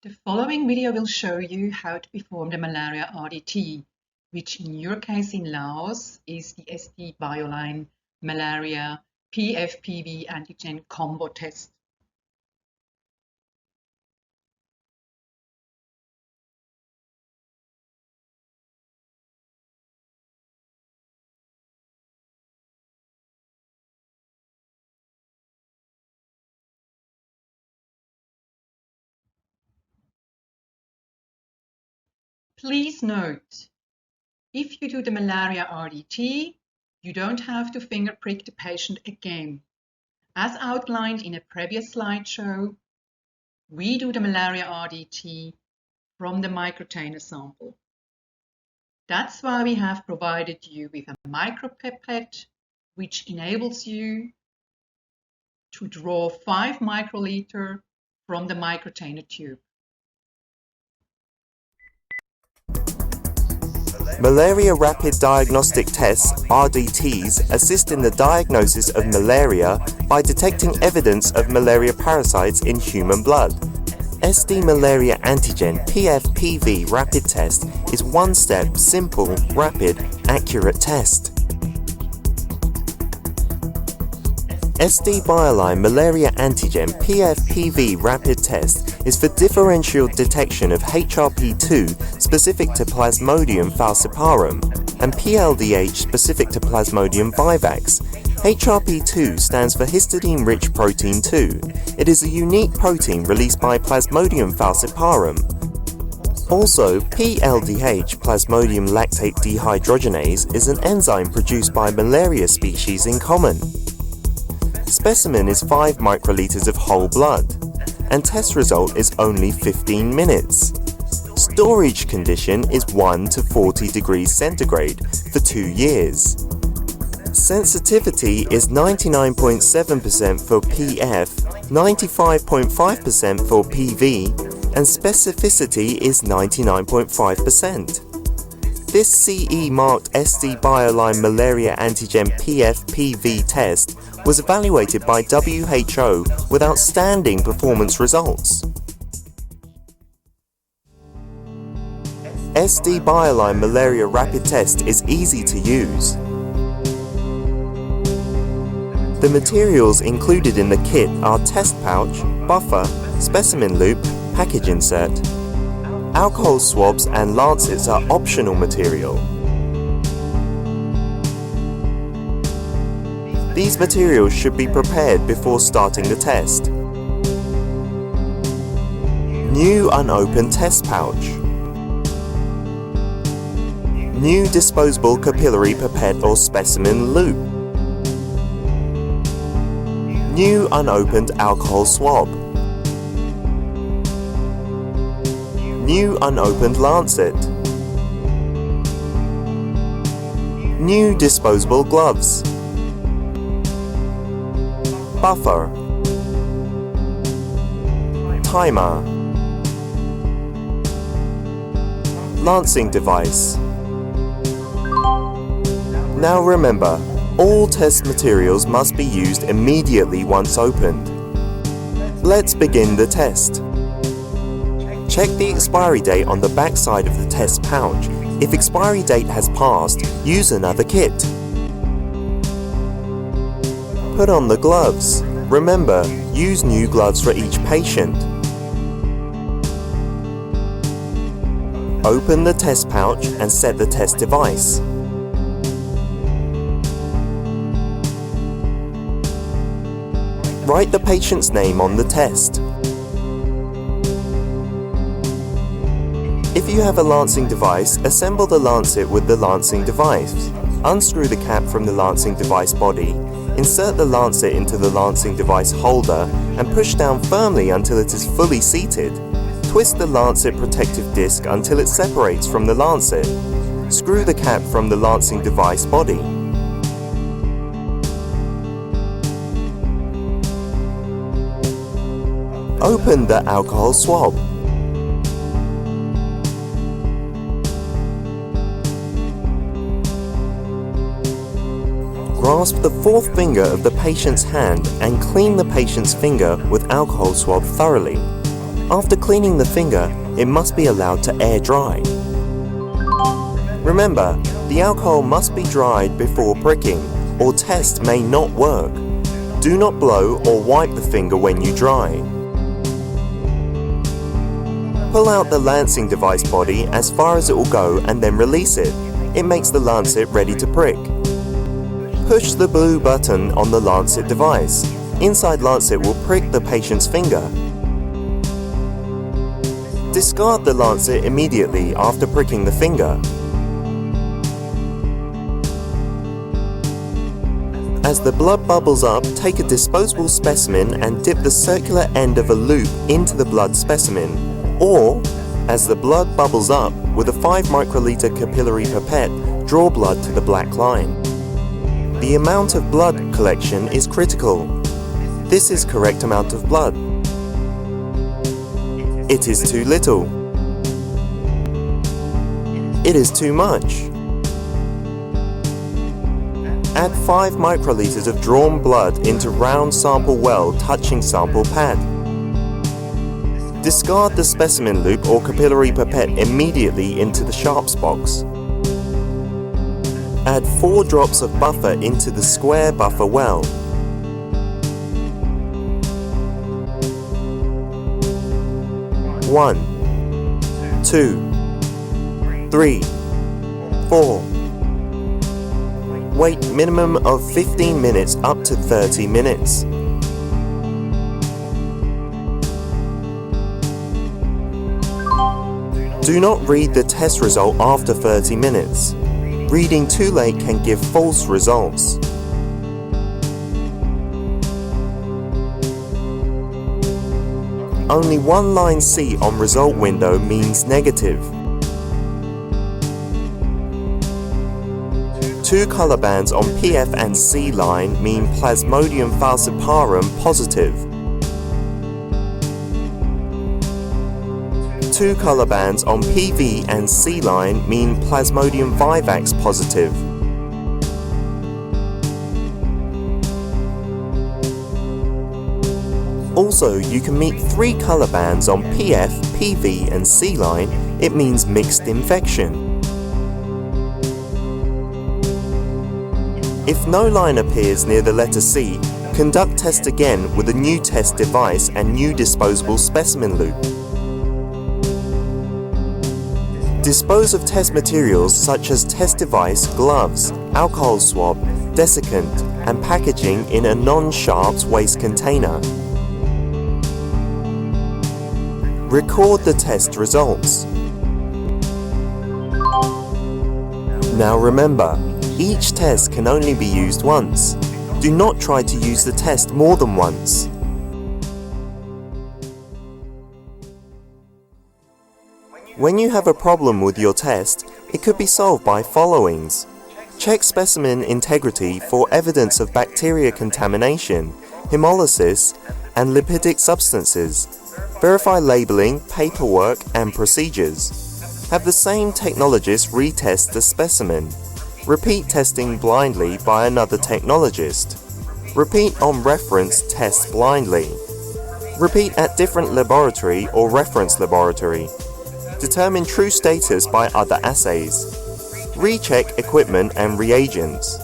The following video will show you how to perform the Malaria RDT, which in your case in Laos is the SD Bioline Malaria PFPV antigen combo test. Please note, if you do the Malaria RDT, you don't have to finger prick the patient again. As outlined in a previous slideshow, we do the Malaria RDT from the microtainer sample. That's why we have provided you with a micropipette, which enables you to draw 5 microliter from the microtainer tube. Malaria Rapid Diagnostic Tests, RDTs, assist in the diagnosis of malaria by detecting evidence of malaria parasites in human blood. SD Malaria Antigen PFPV Rapid Test is one-step, simple, rapid, accurate test. SD Bioline Malaria Antigen PFPV Rapid Test is for differential detection of HRP2 specific to Plasmodium falciparum and PLDH specific to Plasmodium vivax. HRP2 stands for histidine-rich protein 2. It is a unique protein released by Plasmodium falciparum. Also, PLDH, Plasmodium lactate dehydrogenase, is an enzyme produced by malaria species in common. Specimen is 5 microliters of whole blood, and test result is only 15 minutes. Storage condition is 1 to 40 degrees centigrade for 2 years. Sensitivity is 99.7% for PF, 95.5% for PV, and specificity is 99.5%. This CE-marked SD Bioline Malaria Antigen PFPV test was evaluated by WHO with outstanding performance results. SD Bioline Malaria Rapid Test is easy to use. The materials included in the kit are test pouch, buffer, specimen loop, package insert. Alcohol swabs and lancets are optional material. These materials should be prepared before starting the test. New unopened test pouch. New disposable capillary pipette or specimen loop. New unopened alcohol swab. New unopened lancet. New disposable gloves. Buffer. Timer. Lancing device. Now remember, all test materials must be used immediately once opened. Let's begin the test. Check the expiry date on the back side of the test pouch. If expiry date has passed, use another kit. Put on the gloves. Remember, use new gloves for each patient. Open the test pouch and set the test device. Write the patient's name on the test. If you have a lancing device, assemble the lancet with the lancing device. Unscrew the cap from the lancing device body. Insert the lancet into the lancing device holder and push down firmly until it is fully seated. Twist the lancet protective disc until it separates from the lancet. Screw the cap from the lancing device body. Open the alcohol swab. Grasp the fourth finger of the patient's hand and clean the patient's finger with alcohol swab thoroughly. After cleaning the finger, it must be allowed to air dry. Remember, the alcohol must be dried before pricking, or test may not work. Do not blow or wipe the finger when you dry. Pull out the lancing device body as far as it will go and then release it. It makes the lancet ready to prick. Push the blue button on the lancet device. Inside lancet will prick the patient's finger. Discard the lancet immediately after pricking the finger. As the blood bubbles up, take a disposable specimen and dip the circular end of a loop into the blood specimen. Or, as the blood bubbles up, with a 5 microliter capillary pipette, draw blood to the black line. The amount of blood collection is critical. This is correct amount of blood. It is too little. It is too much. Add 5 microliters of drawn blood into round sample well touching sample pad. Discard the specimen loop or capillary pipette immediately into the sharps box. Add 4 drops of buffer into the square buffer well. One, 2, 3, 4. Wait minimum of 15 minutes up to 30 minutes. Do not read the test result after 30 minutes. Reading too late can give false results. Only one line C on result window means negative. 2 color bands on PF and C line mean Plasmodium falciparum positive. 2 color bands on PV and C line mean Plasmodium vivax positive. Also, you can meet 3 color bands on PF, PV and C line, it means mixed infection. If no line appears near the letter C, conduct test again with a new test device and new disposable specimen loop. Dispose of test materials such as test device, gloves, alcohol swab, desiccant, and packaging in a non-sharps waste container. Record the test results. Now remember, each test can only be used once. Do not try to use the test more than once. When you have a problem with your test, it could be solved by followings. Check specimen integrity for evidence of bacteria contamination, hemolysis, and lipidic substances. Verify labeling, paperwork, and procedures. Have the same technologist retest the specimen. Repeat testing blindly by another technologist. Repeat on reference tests blindly. Repeat at different laboratory or reference laboratory. Determine true status by other assays. Recheck equipment and reagents.